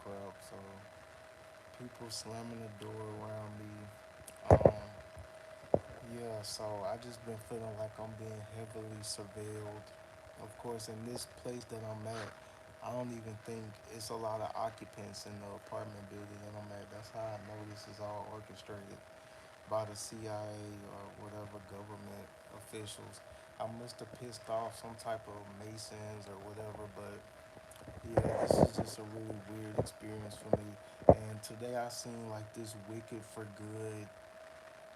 crap. So people slamming the door around me. Um, yeah, so I just been feeling like I'm being heavily surveilled. Of course, in this place that I'm at, I don't even think it's a lot of occupants in the apartment building that I'm at. That's how I know this is all orchestrated by the CIA or whatever government officials. I must have pissed off some type of Masons or whatever, but yeah, this is just a really weird experience for me. And today I seen like this Wicked for Good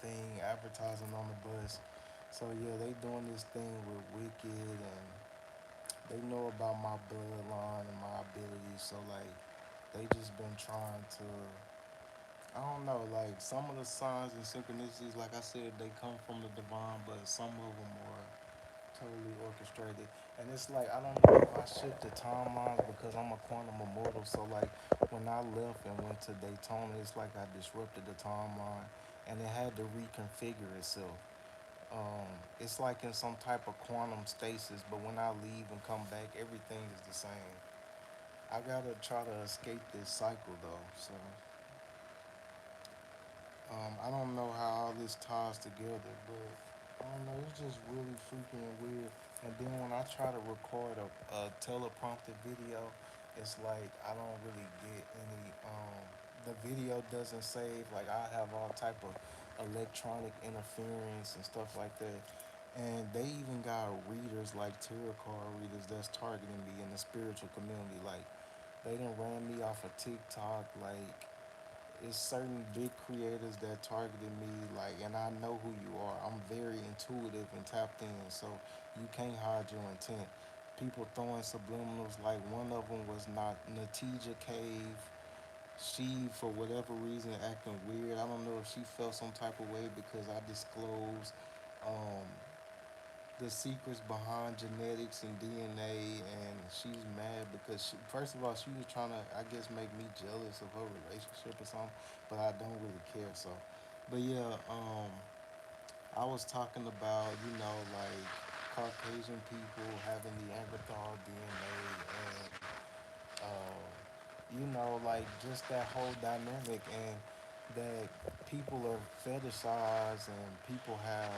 thing advertising on the bus. So yeah, they doing this thing with Wicked, and they know about my bloodline and my abilities. So like, they just been trying to, I don't know, like some of the signs and synchronicities, like I said, they come from the divine, but some of them are totally orchestrated. And it's like I don't know if I shift the timelines because I'm a quantum immortal. So like when I left and went to Daytona, it's like I disrupted the timeline and it had to reconfigure itself. It's like in some type of quantum stasis, but when I leave and come back, everything is the same. I gotta try to escape this cycle though. So I don't know how all this ties together, but I don't know. It's just really freaking weird. And then when I try to record a teleprompted video, it's like I don't really get any. The video doesn't save. Like I have all type of electronic interference and stuff like that. And they even got readers like tarot card readers that's targeting me in the spiritual community. Like they done ran me off of TikTok. Like it's certain big creators that targeted me, like, and I know who you are. I'm very intuitive and tapped in, so you can't hide your intent. People throwing subliminals, like one of them was not Natija Cave. She, for whatever reason, acting weird. I don't know if she felt some type of way because I disclosed um, the secrets behind genetics and DNA, and she's mad because she, first of all, she was trying to, I guess, make me jealous of her relationship or something, but I don't really care. So, but yeah, I was talking about like Caucasian people having the Neanderthal DNA, and like just that whole dynamic, and that people are fetishized and people have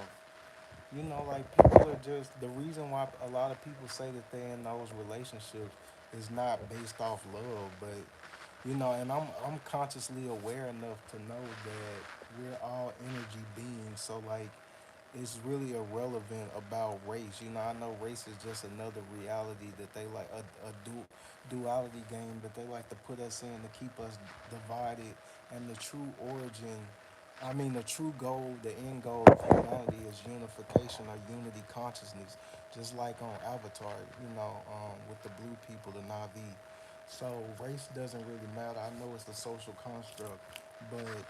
like people are just the reason why a lot of people say that they're in those relationships is not based off love, but and I'm consciously aware enough to know that we're all energy beings. So like it's really irrelevant about race. I know race is just another reality that they like duality game that they like to put us in to keep us divided. And the true origin, I mean, the true goal, the end goal of humanity is unification or unity consciousness, just like on Avatar, with the blue people, the Na'vi. So race doesn't really matter. I know it's a social construct, but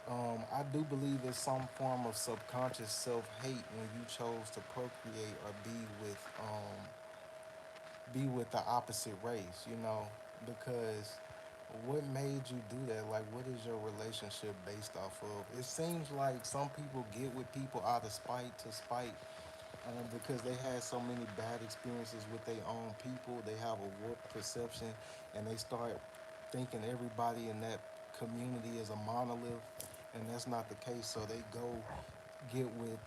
I do believe it's some form of subconscious self-hate when you chose to procreate or be with the opposite race. Because what made you do that? Like, what is your relationship based off of? It seems like some people get with people out of spite to spite, because they had so many bad experiences with their own people. They have a warped perception, and they start thinking everybody in that community is a monolith, and that's not the case. So they go get with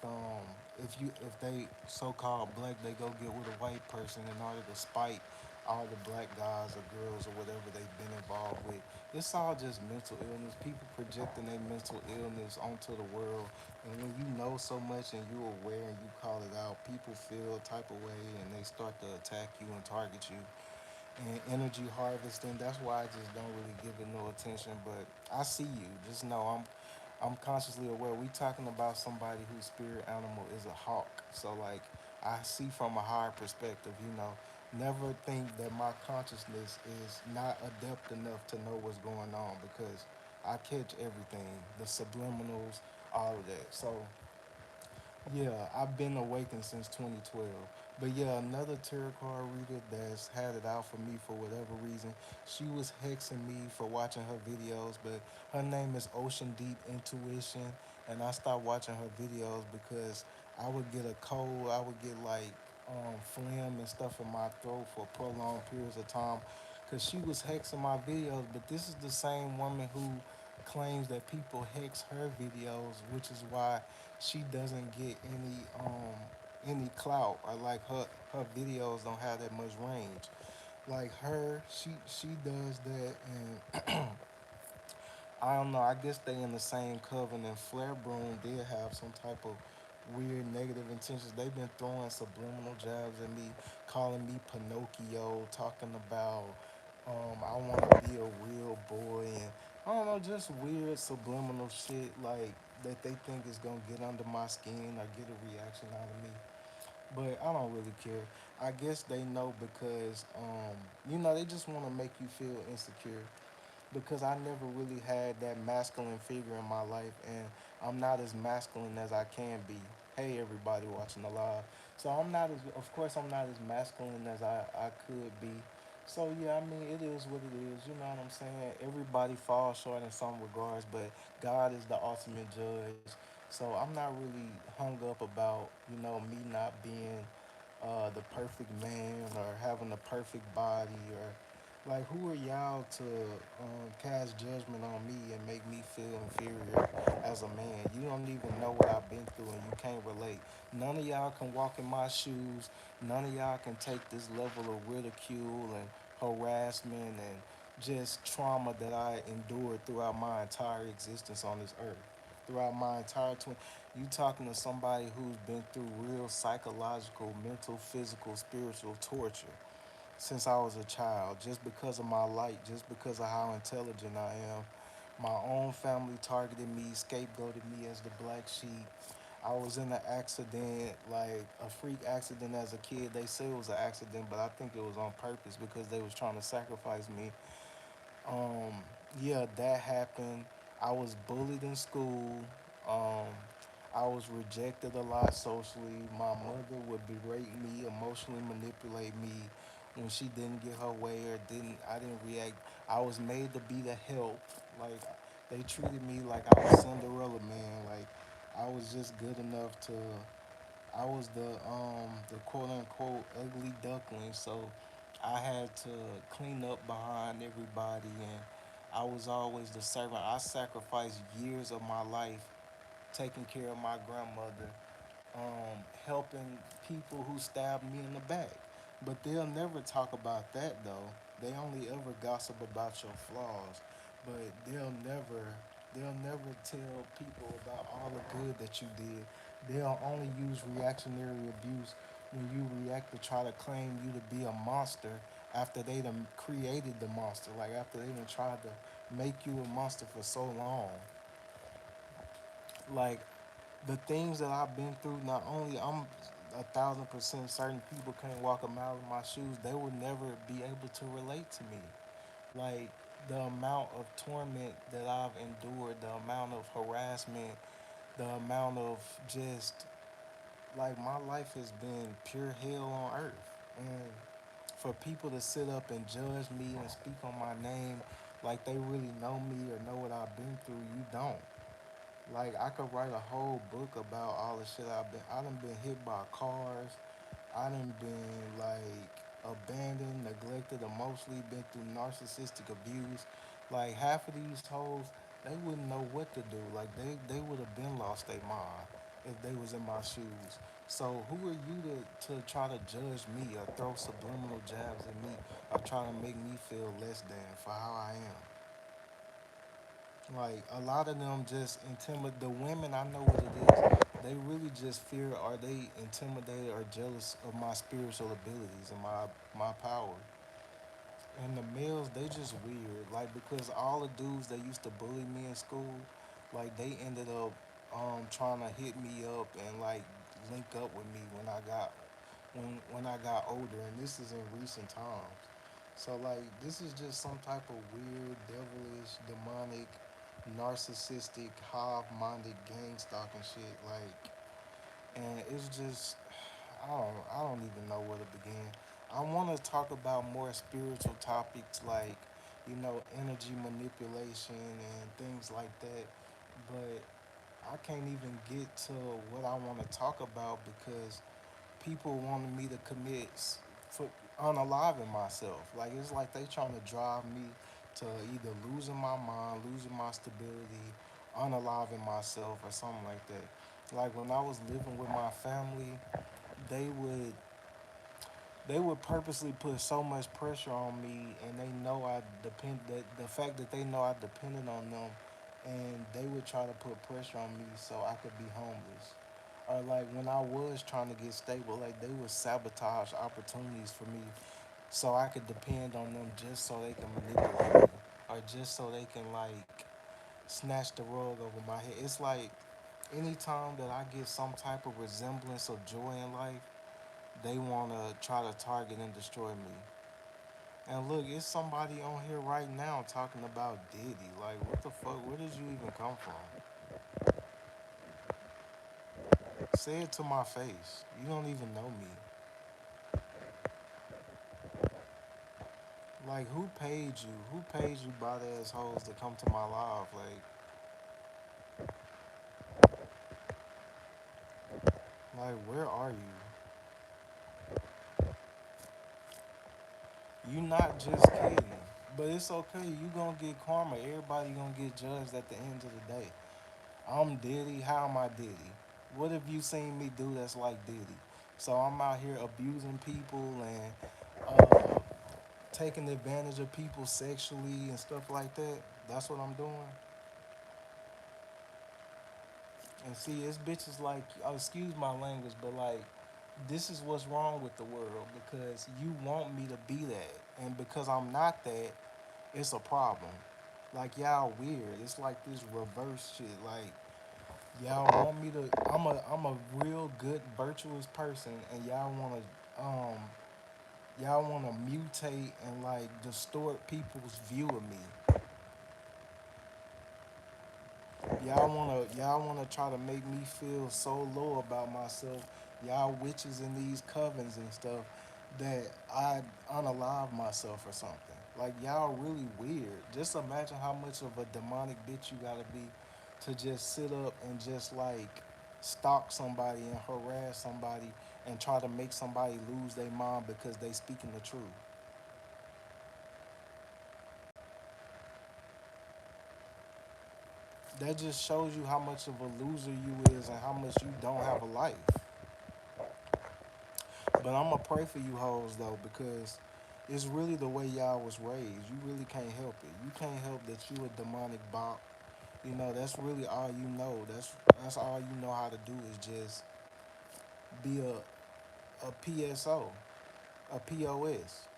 if they so-called black, they go get with a white person in order to spite all the black guys or girls or whatever they've been involved with. It's all just mental illness. People projecting their mental illness onto the world, and when you know so much and you're aware and you call it out, people feel a type of way and they start to attack you and target you. And energy harvesting, that's why I just don't really give it no attention. But I see you. Just know I'm consciously aware. We talking about somebody whose spirit animal is a hawk. So like I see from a higher perspective, Never think that my consciousness is not adept enough to know what's going on, because I catch everything, the subliminals, all of that. So yeah, I've been awakened since 2012. But yeah, another tarot card reader that's had it out for me for whatever reason. She was hexing me for watching her videos, but her name is Ocean Deep Intuition, and I stopped watching her videos because I would get a cold, I would get like phlegm and stuff in my throat for prolonged periods of time. because she was hexing my videos. But this is the same woman who claims that people hex her videos, which is why she doesn't get any clout, or like her videos don't have that much range. Like her, she does that, and I don't know. I guess they in the same covenant. Flair Broom did have some type of weird negative intentions. They've been throwing subliminal jabs at me, calling me Pinocchio, talking about I want to be a real boy, and I don't know, just weird subliminal shit like that they think is gonna get under my skin or get a reaction out of me. But I don't really care. I guess they know because they just want to make you feel insecure because I never really had that masculine figure in my life, and I'm not as masculine as I can be. Hey, everybody watching the live. So of course, I'm not as masculine as I could be. So yeah, I mean, it is what it is. You know what I'm saying? Everybody falls short in some regards, but God is the ultimate judge. So I'm not really hung up about me not being the perfect man or having the perfect body or like, who are y'all to cast judgment on me and make me feel inferior as a man? You don't even know what I've been through and you can't relate. None of y'all can walk in my shoes. None of y'all can take this level of ridicule and harassment and just trauma that I endured throughout my entire existence on this earth. Throughout my entire 20, you talking to somebody who's been through real psychological, mental, physical, spiritual torture since I was a child, just because of my light, just because of how intelligent I am. My own family targeted me, scapegoated me as the black sheep. I was in an accident, like a freak accident as a kid. They say it was an accident, but I think it was on purpose because they was trying to sacrifice me. um, yeah, that happened. I was bullied in school. Um, I was rejected a lot socially. My mother would berate me, emotionally manipulate me when she didn't get her way or I didn't react. I was made to be the help. Like, they treated me like I was Cinderella man. Like, I was just good enough to I was the quote unquote ugly duckling, so I had to clean up behind everybody, and I was always the servant. I sacrificed years of my life taking care of my grandmother, helping people who stabbed me in the back. But they'll never talk about that though. They only ever gossip about your flaws, but they'll never tell people about all the good that you did. They'll only use reactionary abuse when you react to try to claim you to be a monster after they done created the monster. Like, after they done tried to make you a monster for so long. Like, the things that I've been through, not only I'm 1,000% certain people can't walk a mile in my shoes, they will never be able to relate to me. Like, the amount of torment that I've endured, the amount of harassment, the amount of just like, my life has been pure hell on earth. And for people to sit up and judge me and speak on my name like they really know me or know what I've been through, you don't. Like, I could write a whole book about all the shit I've been. I done been hit by cars. I done been like abandoned, neglected, emotionally. Been through narcissistic abuse. Like, half of these hoes, they wouldn't know what to do. Like, they would have been lost their mind if they was in my shoes. So who are you to try to judge me or throw subliminal jabs at me or try to make me feel less than for how I am? Like, a lot of them just intimidate the women. I know what it is. They really just fear, or they intimidated or jealous of my spiritual abilities and my power. And the males, they just weird. Like, because all the dudes that used to bully me in school, like, they ended up trying to hit me up and like link up with me when I got older, and this is in recent times. So, like, this is just some type of weird, devilish, demonic, narcissistic, hive-minded gang stalking shit. Like, and it's just, I don't even know where to begin. I want to talk about more spiritual topics like, energy manipulation and things like that, but I can't even get to what I want to talk about because people wanted me to commit. unaliving myself. Like it's like they trying to drive me to either losing my mind, losing my stability, unaliving myself, or something like that. Like when I was living with my family, they would they would purposely put so much pressure on me, and they know I depend. The fact that they know I depended on them, and they would try to put pressure on me so I could be homeless. Or like when I was trying to get stable, like they would sabotage opportunities for me so I could depend on them just so they can manipulate me, or just so they can like snatch the rug over my head. It's like anytime that I get some type of resemblance of joy in life, they want to try to target and destroy me. And look, it's somebody on here right now talking about Diddy. Like, what the fuck? Where did you even come from? Say it to my face. You don't even know me. Like, who paid you? Who paid you bot ass hoes to come to my live? Like, where are you? You not just kidding. But it's okay. You gonna get karma. Everybody gonna get judged at the end of the day. I'm Diddy. How am I Diddy? What have you seen me do that's like Diddy? So I'm out here abusing people and taking advantage of people sexually and stuff like that. That's what I'm doing. And see, it's bitches like, excuse my language, but like, this is what's wrong with the world because you want me to be that. And because I'm not that, it's a problem. Like, y'all weird. It's like this reverse shit. Like, y'all want me to, I'm a real good, virtuous person, and y'all wanna mutate and like distort people's view of me. Y'all wanna try to make me feel so low about myself. Y'all witches in these covens and stuff that I unalive myself or something. Like y'all really weird. Just imagine how much of a demonic bitch you gotta be to just sit up and just like stalk somebody and harass somebody and try to make somebody lose their mind because they speaking the truth. That just shows you how much of a loser you is and how much you don't have a life. But I'm gonna pray for you hoes though because it's really the way y'all was raised. You really can't help it. You can't help that you a demonic bop. You know that's really all you know. That's all you know how to do is just be a PSO, a POS.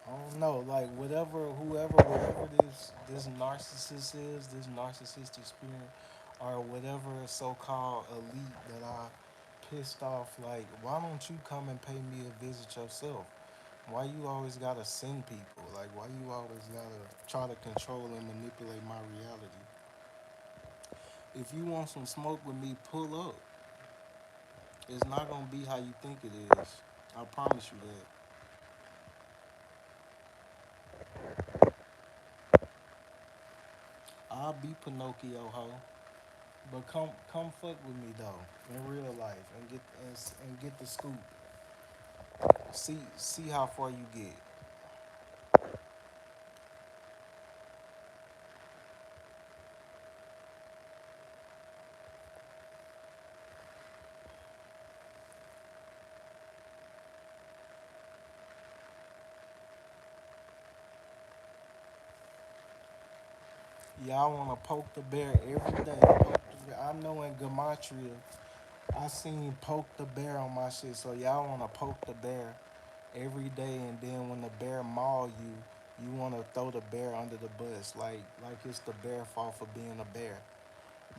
I don't know, like whoever this narcissist is, this narcissistic spirit, or whatever so-called elite that I pissed off. Like, why don't you come and pay me a visit yourself? Why you always gotta send people? Like, why you always gotta try to control and manipulate my reality? If you want some smoke with me, pull up. It's not gonna be how you think it is. I promise you that. I'll be Pinocchio, ho. But come fuck with me though in real life and get the scoop. See how far you get. Y'all wanna poke the bear every day. Poke the bear. I know in Gematria, I seen poke the bear on my shit. So y'all wanna poke the bear every day, and then when the bear maul you, you wanna throw the bear under the bus, like it's the bear fault for being a bear.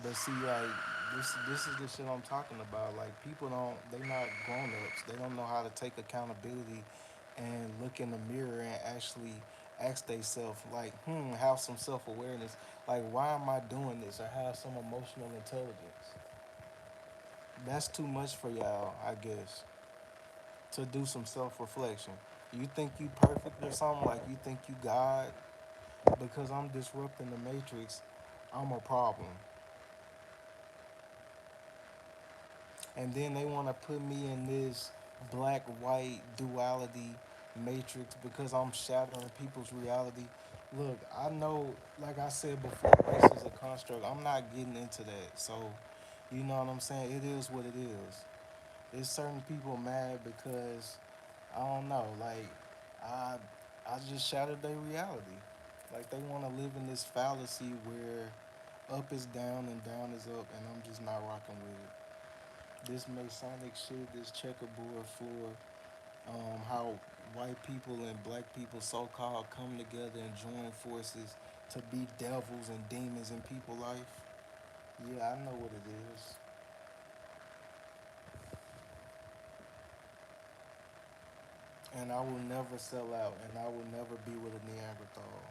But see, like this is the shit I'm talking about. Like people don't, they not grown ups. They don't know how to take accountability and look in the mirror and actually ask themselves, like, have some self awareness. Like, why am I doing this? Or have some emotional intelligence. That's too much for y'all, I guess, to do some self reflection. You think you perfect or something? Like you think you God because I'm disrupting the matrix. I'm a problem. And then they want to put me in this black white duality matrix because I'm shattering people's reality. Look, I know, like I said before, race is a construct. I'm not getting into that. So, you know what I'm saying? It is what it is. It's certain people mad because I don't know, like I I just shattered their reality. Like they want to live in this fallacy where up is down and down is up, and I'm just not rocking with it. This Masonic shit, this checkerboard floor, how white people and black people so-called come together and join forces to be devils and demons in people's life. Yeah, I know what it is. And I will never sell out, and I will never be with a Neanderthal.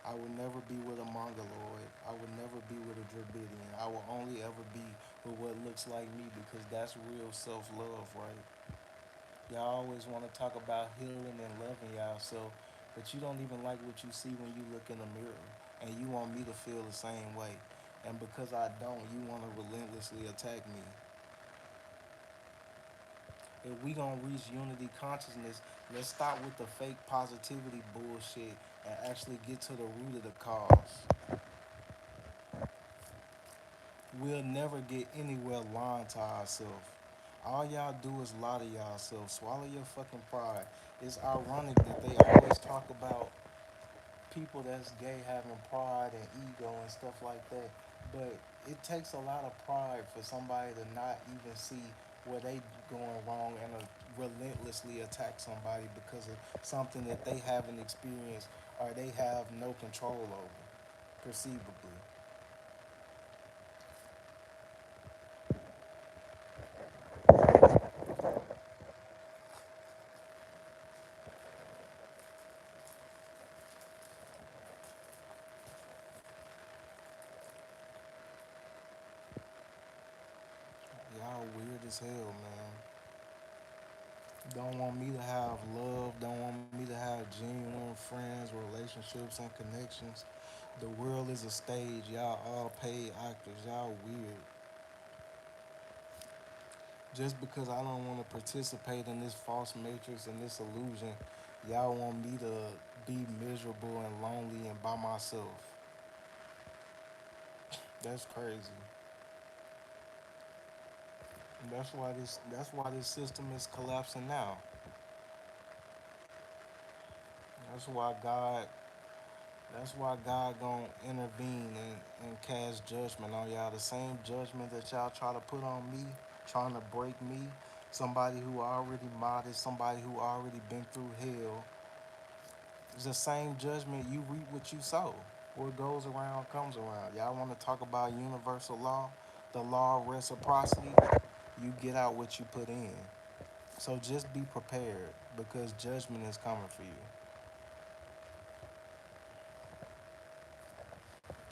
I will never be with a Mongoloid. I will never be with a Dravidian. I will only ever be with what looks like me because that's real self love, right? Y'all always want to talk about healing and loving yourself, but you don't even like what you see when you look in the mirror. And you want me to feel the same way. And because I don't, you want to relentlessly attack me. If we gonna reach unity consciousness, let's stop with the fake positivity bullshit and actually get to the root of the cause. We'll never get anywhere lying to ourselves. All y'all do is lie to y'allself. Swallow your fucking pride. It's ironic that they always talk about people that's gay having pride and ego and stuff like that. But it takes a lot of pride for somebody to not even see where they going wrong and to relentlessly attack somebody because of something that they haven't experienced or they have no control over, perceivably. Y'all weird as hell, man. Don't want me to have love, don't want me to have genuine friends, relationships, and connections. The world is a stage. Y'all all paid actors. Y'all weird. Just because I don't want to participate in this false matrix and this illusion, y'all want me to be miserable and lonely and by myself. That's crazy. That's why this system is collapsing now. That's why God That's why God gonna intervene and cast judgment on y'all. The same judgment that y'all try to put on me, trying to break me, somebody who already modest, somebody who already been through hell. It's the same judgment you reap what you sow. What goes around comes around. Y'all want to talk about universal law, the law of reciprocity? You get out what you put in. So just be prepared because judgment is coming for you.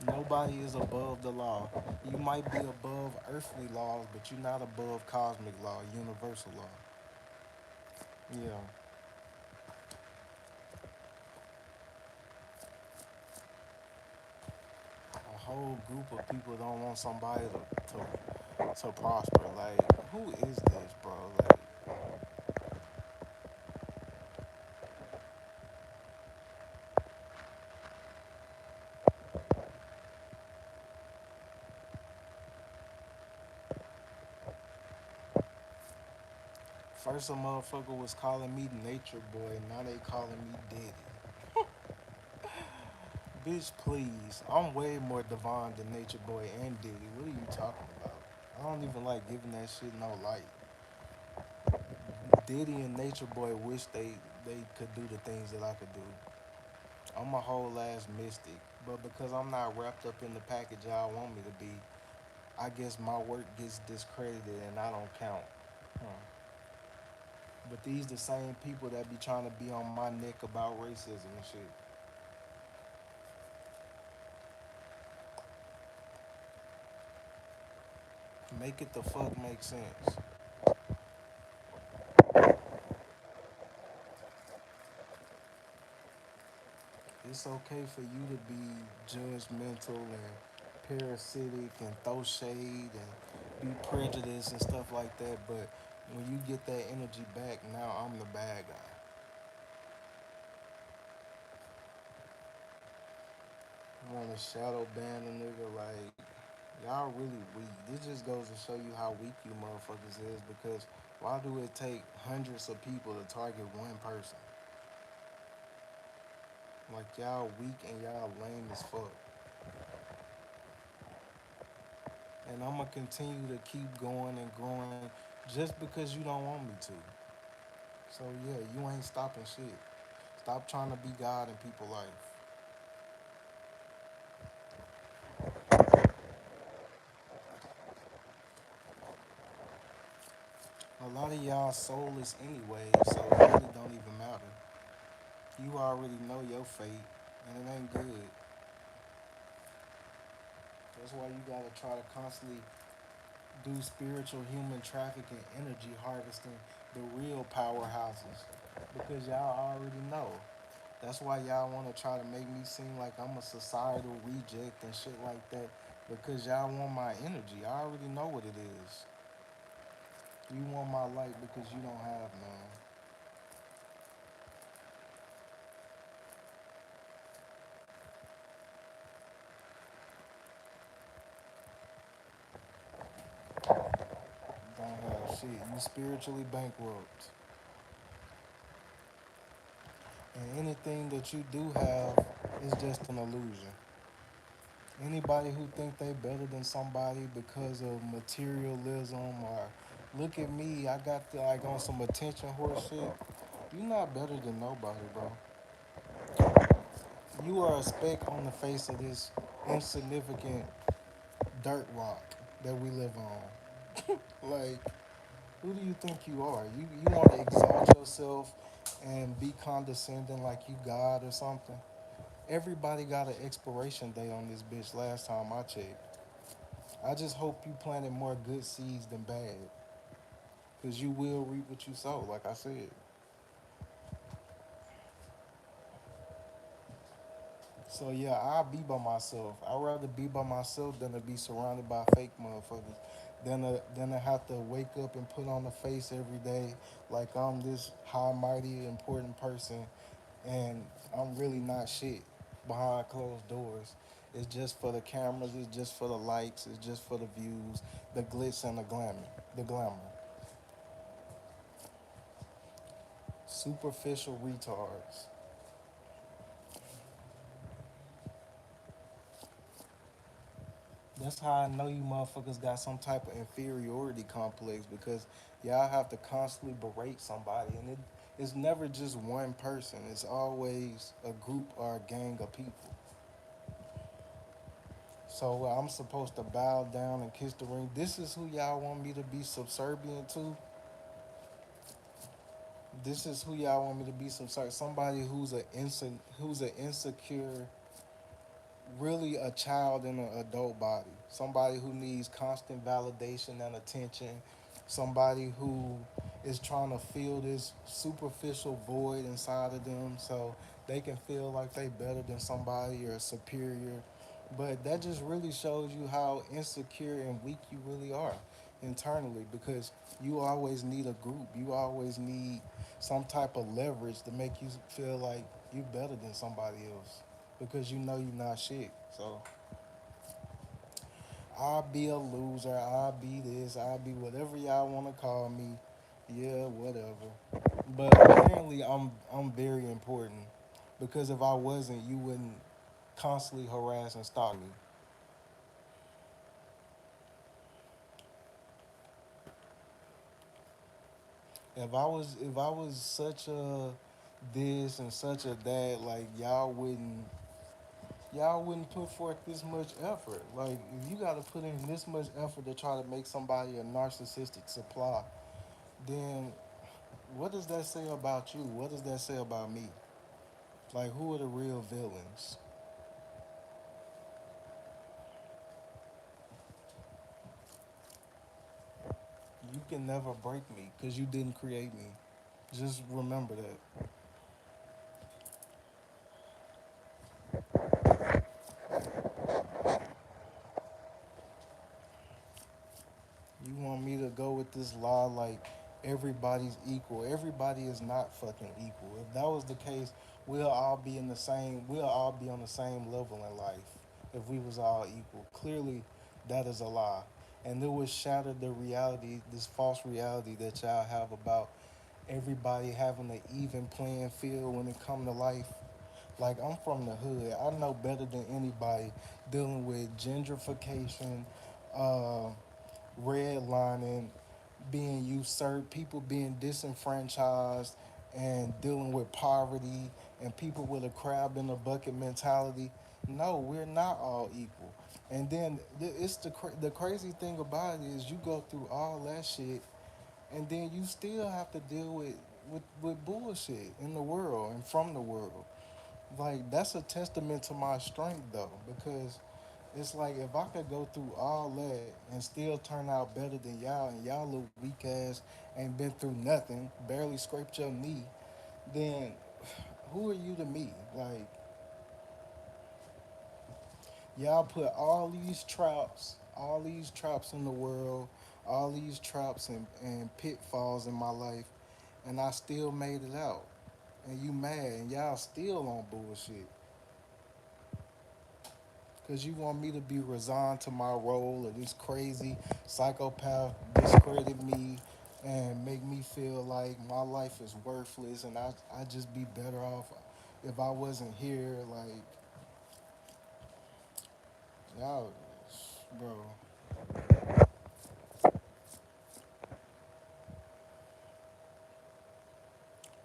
Nobody is above the law. You might be above earthly laws, but you're not above cosmic law, universal law. Yeah. A whole group of people don't want somebody to prosper. Like, who is this, bro? Like, first a motherfucker was calling me nature boy, now they calling me daddy. Bitch, please. I'm way more divine than nature boy and daddy. What are you talking about? I don't even like giving that shit no light. Diddy and Nature Boy wish they could do the things that I could do. I'm a whole ass mystic, but because I'm not wrapped up in the package y'all want me to be, I guess my work gets discredited and I don't count. Huh. But these the same people that be trying to be on my neck about racism and shit. Make it the fuck make sense. It's okay for you to be judgmental and parasitic and throw shade and be prejudiced and stuff like that. But when you get that energy back, now I'm the bad guy. I want to shadow ban a nigga like y'all really weak. This just goes to show you how weak you motherfuckers is because why do it take hundreds of people to target one person? Like y'all weak and y'all lame as fuck. And I'm gonna continue to keep going and growing just because you don't want me to. So yeah, you ain't stopping shit. Stop trying to be God in people's life. A lot of y'all soulless anyway, so it really don't even matter. You already know your fate, and it ain't good. That's why you gotta try to constantly do spiritual human trafficking, energy harvesting, the real powerhouses, because y'all already know. That's why y'all want to try to make me seem like I'm a societal reject and shit like that, because y'all want my energy. I already know what it is. You want my light because you don't have none. Don't have shit. You spiritually bankrupt. And anything that you do have is just an illusion. Anybody who think they better than somebody because of materialism or look at me, I got the, like on some attention horse shit. You not better than nobody, bro. You are a speck on the face of this insignificant dirt rock that we live on. Like, who do you think you are? You want to exalt yourself and be condescending like you God or something? Everybody got an expiration date on this bitch last time I checked. I just hope you planted more good seeds than bad. Because you will reap what you sow, like I said. So yeah, I'll be by myself. I'd rather be by myself than to be surrounded by fake motherfuckers. Than to have to wake up and put on a face every day like I'm this high, mighty, important person, and I'm really not shit behind closed doors. It's just for the cameras. It's just for the likes. It's just for the views, the glitz and the glamour. The glamour. Superficial retards. That's how I know you motherfuckers got some type of inferiority complex because y'all have to constantly berate somebody, and it's never just one person. It's always a group or a gang of people. So I'm supposed to bow down and kiss the ring. This is who y'all want me to be subservient to. This is who y'all want me to be subservient. Somebody who's an insecure, really a child in an adult body. Somebody who needs constant validation and attention. Somebody who is trying to fill this superficial void inside of them so they can feel like they better than somebody or superior. But that just really shows you how insecure and weak you really are internally because you always need a group. You always need some type of leverage to make you feel like you better than somebody else because you know you're not shit. So I'll be a loser. I'll be this. I'll be whatever y'all want to call me. Yeah, whatever. But apparently, I'm very important because if I wasn't, you wouldn't constantly harass and stalk me. If I was such a this and such a that, like y'all wouldn't put forth this much effort. Like if you got to put in this much effort to try to make somebody a narcissistic supply, then what does that say about you? What does that say about me? Like who are the real villains? You can never break me because you didn't create me. Just remember that. with this law like everybody's equal. Everybody is not fucking equal. If that was the case, we'll all be on the same level in life if we was all equal. Clearly that is a lie. And it would shatter the reality, this false reality that y'all have about everybody having an even playing field when it come to life. Like I'm from the hood. I know better than anybody dealing with gentrification, uh, redlining, being usurped, people being disenfranchised, and dealing with poverty, and people with a crab in a bucket mentality. No, we're not all equal. And then it's the crazy thing about it is you go through all that shit, and then you still have to deal with bullshit in the world and from the world. Like that's a testament to my strength though, because it's like if I could go through all that and still turn out better than y'all, and y'all little weak ass ain't been through nothing, barely scraped your knee, then who are you to me? Like y'all put all these traps in the world, all these traps and pitfalls in my life, and I still made it out. And you mad, and y'all still on bullshit. Because you want me to be resigned to my role, or this crazy psychopath discredit me and make me feel like my life is worthless and I just be better off if I wasn't here. Like, y'all, bro,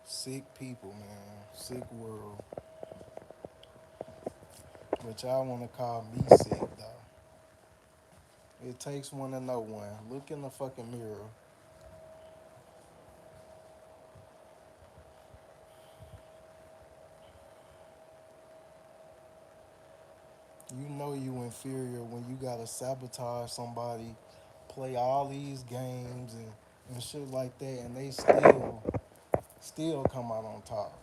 sick people, man. Sick world. But y'all want to call me sick, though. It takes one to know one. Look in the fucking mirror. You know you inferior when you gotta sabotage somebody, play all these games and shit like that, and they still come out on top.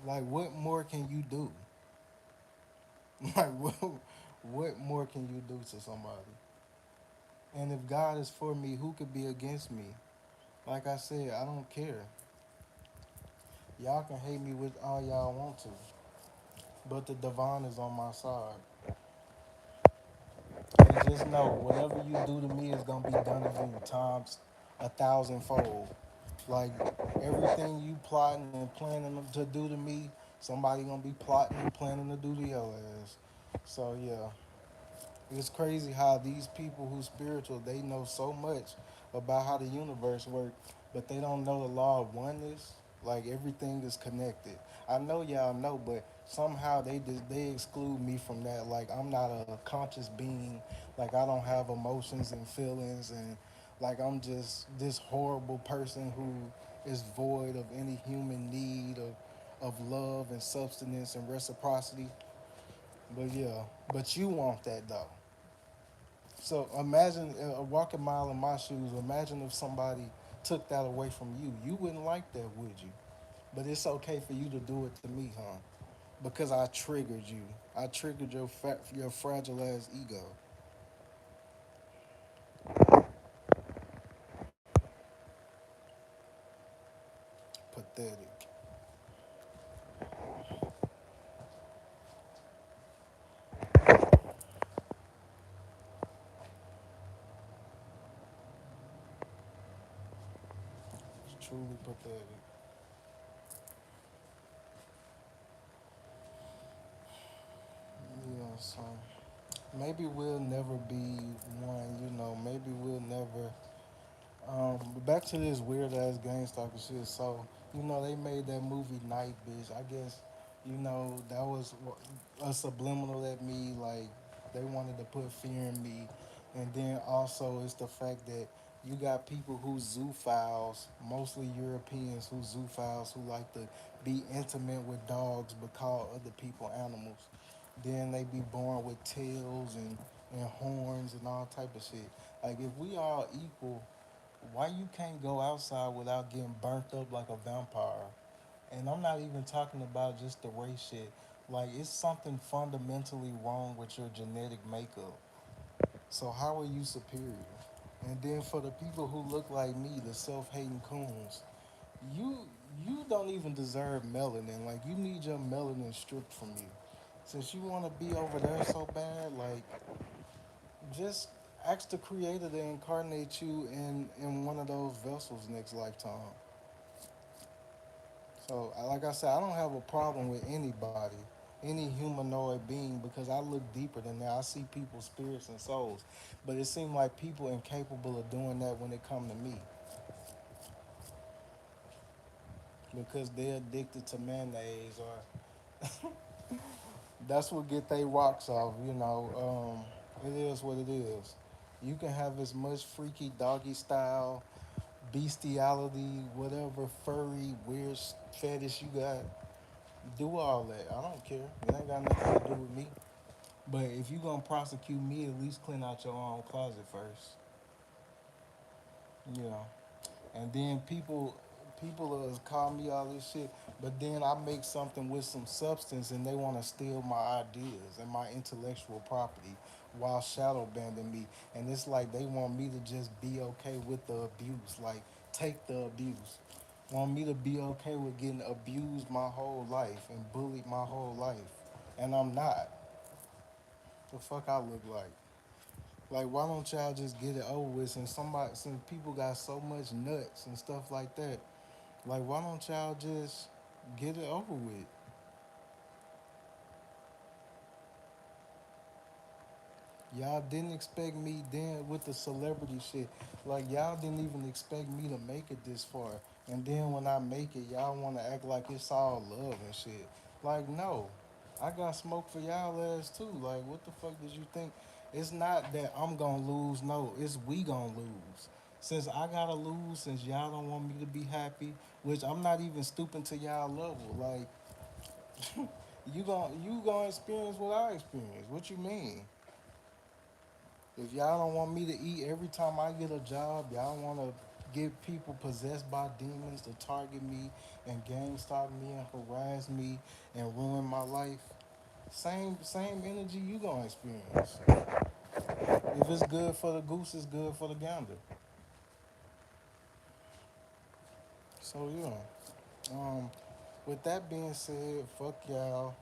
Like what more can you do? Like what more can you do to somebody? And if God is for me, who could be against me? Like I said, I don't care. Y'all can hate me with all y'all want to, but the divine is on my side. And just know, whatever you do to me is gonna be done to you times a thousandfold. Like everything you plotting and planning to do to me, somebody gonna be plotting and planning to do to your ass. So yeah, it's crazy how these people who spiritual, they know so much about how the universe works, but they don't know the law of oneness. Like everything is connected. I know y'all know, but somehow they exclude me from that. Like I'm not a conscious being. Like I don't have emotions and feelings, and like I'm just this horrible person who is void of any human need of love and substance and reciprocity. But yeah, but you want that though. So imagine a walking mile in my shoes. Imagine if somebody took that away from you. You wouldn't like that, would you? But it's okay for you to do it to me, huh? Because I triggered you. I triggered your fragile ass ego. Pathetic. It's truly pathetic. Yeah. So maybe we'll never be one. Maybe we'll never. But back to this weird ass GameStop and shit. So, they made that movie Night Bitch. I guess, that was a subliminal at me. Like, they wanted to put fear in me. And then also, it's the fact that you got people who zoophiles, mostly Europeans who zoophiles, who like to be intimate with dogs but call other people animals. Then they be born with tails and horns and all type of shit. Like, if we all equal, why you can't go outside without getting burnt up like a vampire? And I'm not even talking about just the race shit. Like it's something fundamentally wrong with your genetic makeup. So how are you superior? And then for the people who look like me, the self-hating coons, you you don't even deserve melanin. Like you need your melanin stripped from you. Since you want to be over there so bad, like just ask the creator to incarnate you in one of those vessels next lifetime. So, like I said, I don't have a problem with anybody, any humanoid being, because I look deeper than that. I see people's spirits and souls, but it seems like people incapable of doing that when it come to me, because they're addicted to mayonnaise, or that's what get they rocks off. It is what it is. You can have as much freaky doggy style, bestiality, whatever furry weird fetish you got. Do all that. I don't care. It ain't got nothing to do with me. But if you gonna prosecute me, at least clean out your own closet first. You know. And then people call me all this shit, but then I make something with some substance and they want to steal my ideas and my intellectual property while shadow banding me. And it's like they want me to just be okay with the abuse, like take the abuse. Want me to be okay with getting abused my whole life and bullied my whole life. And I'm not. The fuck I look like? Like, why don't y'all just get it over with? Since people got so much nuts and stuff like that, like, why don't y'all just get it over with? Y'all didn't expect me then with the celebrity shit. Like, y'all didn't even expect me to make it this far. And then when I make it, y'all want to act like it's all love and shit. Like, no. I got smoke for y'all ass too. Like, what the fuck did you think? It's not that I'm gonna lose. No, it's we gonna lose. Since I gotta lose, since y'all don't want me to be happy, which I'm not even stooping to y'all level. Like, you gonna experience what I experience. What you mean? If y'all don't want me to eat every time I get a job, y'all want to get people possessed by demons to target me and gang stalk me and harass me and ruin my life. Same energy you gonna experience. If it's good for the goose, it's good for the gander. So yeah. With that being said, fuck y'all.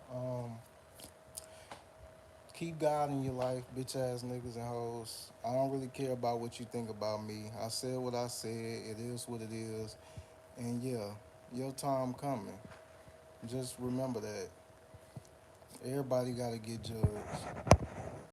Keep God in your life, bitch ass niggas and hoes. I don't really care about what you think about me. I said what I said. It is what it is. And yeah, your time coming. Just remember that everybody got to get judged.